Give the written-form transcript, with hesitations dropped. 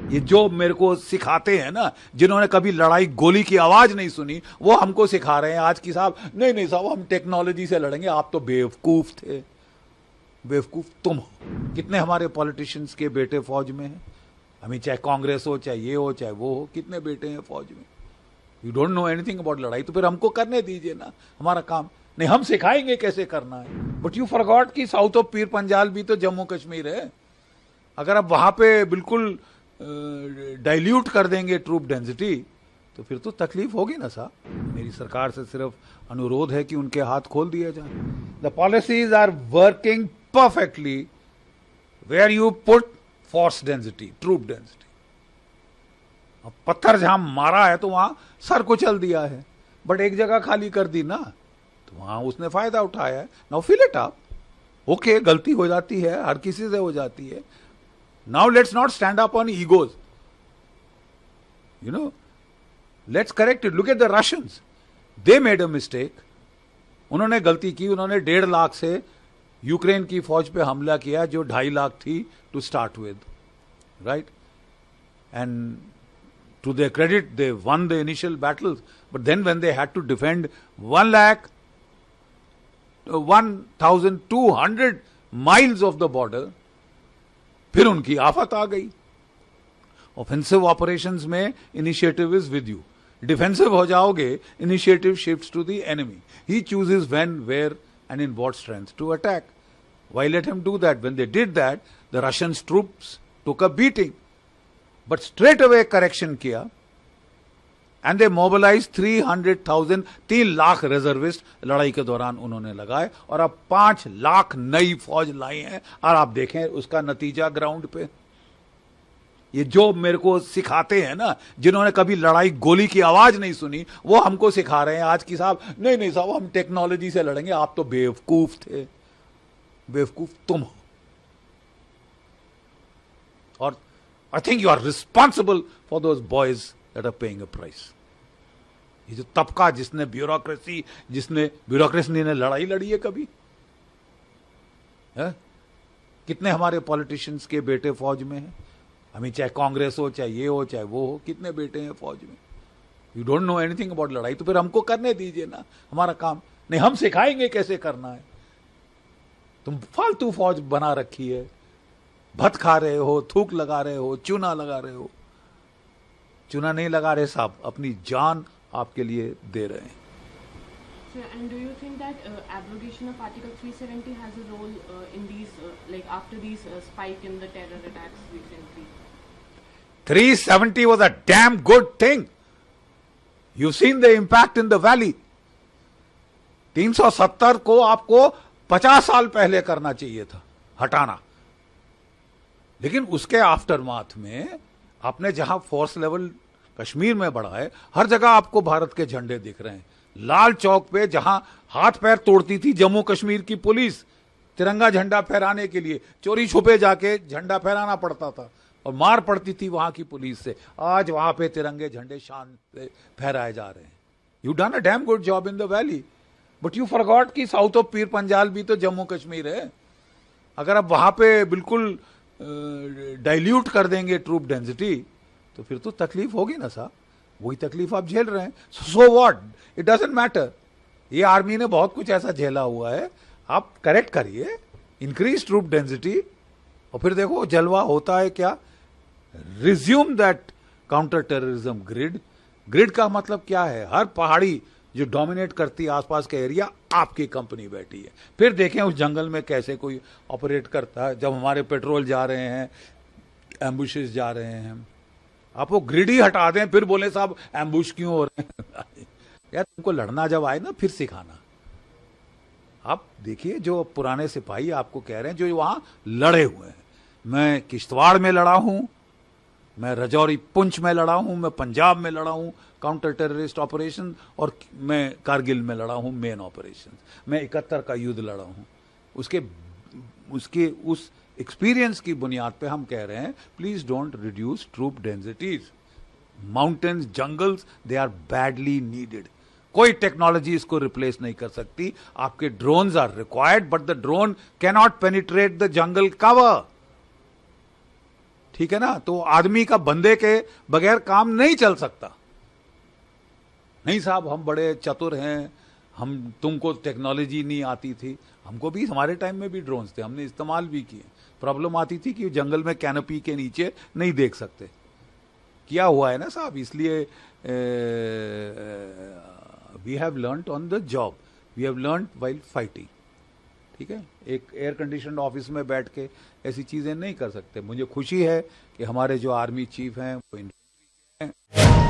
ये जो मेरे को सिखाते हैं ना, जिन्होंने कभी लड़ाई गोली की आवाज नहीं सुनी, वो हमको सिखा रहे हैं आज की साहब नहीं नहीं साहब हम टेक्नोलॉजी से लड़ेंगे। आप तो बेवकूफ थे, बेवकूफ तुम हो। कितने हमारे पॉलिटिशियंस के बेटे फौज में हैं, हमें चाहे कांग्रेस हो चाहे ये हो चाहे वो हो, कितने बेटे हैं फौज में। You don't know anything about लड़ाई, तो फिर हमको करने दीजिए ना हमारा काम। नहीं, हम सिखाएंगे कैसे करना है। बट यू फॉरगॉट कि साउथ ऑफ पीर पंजाल भी तो जम्मू कश्मीर है। अगर आप वहां पे बिल्कुल डाइल्यूट कर देंगे ट्रूप डेंसिटी, तो फिर तो तकलीफ होगी ना साहब। मेरी सरकार से सिर्फ अनुरोध है कि उनके हाथ खोल दिया जाए। The policies are working perfectly where you put force density, troop density. अब पत्थर जहां मारा है तो वहां सर कुचल दिया है, बट एक जगह खाली कर दी ना, तो वहां उसने फायदा उठाया है। Now fill it up. Okay, गलती हो जाती है, हर किसी से हो जाती है। Now let's not stand up on egos. You know, let's correct it. Look at the Russians. They made a mistake. उन्होंने गलती की, उन्होंने 1.5 लाख से यूक्रेन की फौज पे हमला किया जो 2.5 लाख थी to start with, right? And to their credit, they won the initial battles. But then when they had to defend 1,200 miles of the border, फिर उनकी आफत आ गई। ऑफेंसिव ऑपरेशंस में initiative is with you, defensive हो जाओगे, initiative shifts to the enemy. He chooses when, where and in what strength to attack. Why let him do that? When they did that, the Russians troops took a beating, but straight away correction किया and they mobilise 300,000, 3 lakh reservist लड़ाई के दौरान उन्होंने लगाए, और अब 5 लाख नई फौज लाई हैं। और आप देखें उसका नतीजा ग्राउंड पे। ये जो मेरे को सिखाते हैं ना, जिन्होंने कभी लड़ाई गोली की आवाज नहीं सुनी, वो हमको सिखा रहे हैं आज की साहब नहीं नहीं साहब हम टेक्नोलॉजी से लड़ेंगे। आप तो बेवकूफ थे, बेवकूफ तुम हो। और I think you are responsible for those boys that are paying a price. ये जो तबका जिसने ब्यूरोक्रेसी ने लड़ाई लड़ी है कभी है? कितने हमारे पॉलिटिशियंस के बेटे फौज में हैं, हमें चाहे कांग्रेस हो चाहे ये हो चाहे वो हो, कितने बेटे हैं फौज में। You don't know anything about लड़ाई, तो फिर हमको करने दीजिए ना हमारा काम। नहीं, हम सिखाएंगे कैसे करना है। तुम फालतू फौज बना रखी है, भत खा रहे हो, थूक लगा रहे हो, चूना लगा रहे हो। चूना नहीं लगा रहे साहब, अपनी जान आपके लिए दे रहे हैं। Sir, and do you think that abrogation of Article 370 has a role in these, like after these spike in the terror attacks recently? 370 was a damn good thing. You've seen the impact in the valley. 370 को आपको 50 साल पहले करना चाहिए था, हटाना। लेकिन उसके आफ्टरमाथ में आपने जहां फोर्स लेवल कश्मीर में बढ़ा है, हर जगह आपको भारत के झंडे दिख रहे हैं। लाल चौक पे जहां हाथ पैर तोड़ती थी जम्मू कश्मीर की पुलिस तिरंगा झंडा फहराने के लिए, चोरी छुपे जाके झंडा फहराना पड़ता था और मार पड़ती थी वहां की पुलिस से, आज वहां पे तिरंगे झंडे शान से फहराए जा रहे हैं। You done a damn good job in the valley, but you forgot कि साउथ ऑफ पीर पंजाल भी तो जम्मू कश्मीर है। अगर आप वहां पे बिल्कुल डाइल्यूट कर देंगे ट्रूप डेंसिटी, तो फिर तो तकलीफ होगी ना साहब। वही तकलीफ आप झेल रहे हैं। So what, it doesn't matter. ये आर्मी ने बहुत कुछ ऐसा झेला हुआ है, आप करेक्ट करिए, इंक्रीज ट्रूप डेंसिटी, और फिर देखो जलवा होता है क्या। Resume that counter terrorism grid. Grid का मतलब क्या है? हर पहाड़ी जो डोमिनेट करती है आसपास का एरिया, आपकी कंपनी बैठी है। फिर देखें उस जंगल में कैसे कोई ऑपरेट करता है। जब हमारे पेट्रोल जा रहे हैं, एम्बुशेस जा रहे हैं, आप वो ग्रिड ही हटा दें, फिर बोले साहब एम्बुश क्यों हो रहे हैं। यार तुमको लड़ना जब आए ना, फिर सिखाना। आप देखिए जो पुराने सिपाही आपको कह रहे हैं जो वहां लड़े हुए हैं। मैं किश्तवाड़ में लड़ा हूं, मैं रजौरी पुंछ में लड़ा हूं, मैं पंजाब में लड़ा हूं काउंटर टेररिस्ट ऑपरेशन, और मैं कारगिल में लड़ा हूं मेन ऑपरेशन। मैं 71 का युद्ध लड़ा हूं। उसके उस एक्सपीरियंस की बुनियाद पे हम कह रहे हैं please don't reduce troop densities. Mountains, jungles, they are badly needed. कोई टेक्नोलॉजी इसको रिप्लेस नहीं कर सकती। आपके drones are required, but the drone cannot penetrate the jungle cover. ठीक है ना, तो आदमी का बंदे के बगैर काम नहीं चल सकता। नहीं साहब हम बड़े चतुर हैं, हम तुमको टेक्नोलॉजी नहीं आती थी, हमको भी हमारे टाइम में भी ड्रोन्स थे, हमने इस्तेमाल भी किए। प्रॉब्लम आती थी कि जंगल में कैनोपी के नीचे नहीं देख सकते, किया हुआ है ना साहब, इसलिए we have learned on the job, we have learned while fighting. ठीक है, एक एयर कंडीशन ऑफिस में बैठ के ऐसी चीजें नहीं कर सकते। मुझे खुशी है कि हमारे जो आर्मी चीफ हैं वो इंडियन हैं।